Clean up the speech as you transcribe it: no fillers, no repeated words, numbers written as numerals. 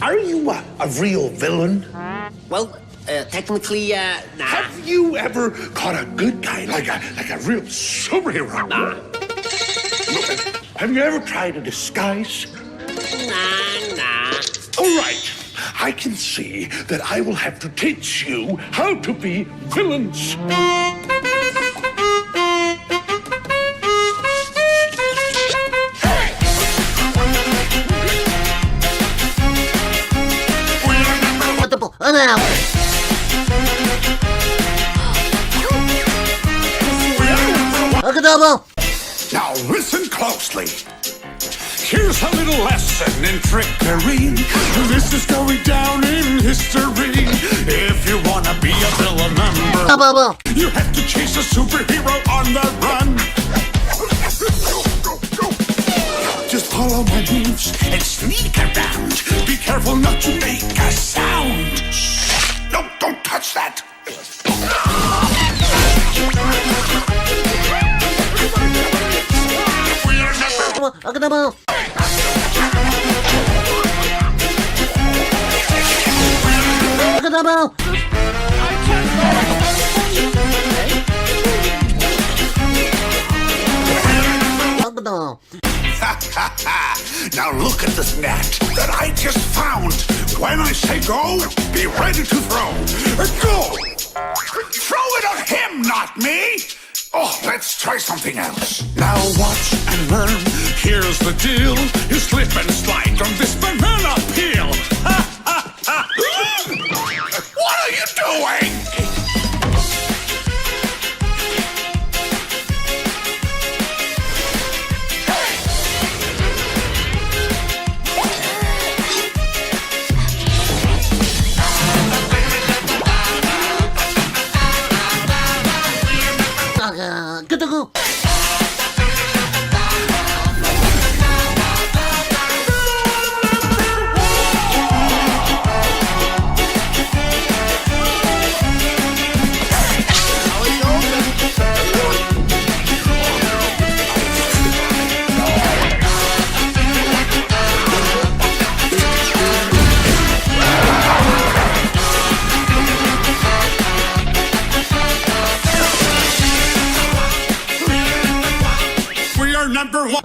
are you a real villain? Well, technically, nah. Have you ever caught a good guy, like a real superhero? Nah. Have you ever tried a disguise? Nah. All right. I can see that I will have to teach you how to be villains. Now listen closely. Here's a little lesson in trickery. This is going down in history. If you wanna be a villain member, you have to chase a superhero on the run. Just follow my moves and sneak around. Be careful not to make a sound. No, don't touch that. Now look at this net that I just found. When I say go, be ready to throw. Go! Throw it at him, not me! Oh, let's try something else. Now watch and learn. Here's the deal. You slip and slide on this banana peel. What are you doing? Good to go. Number one.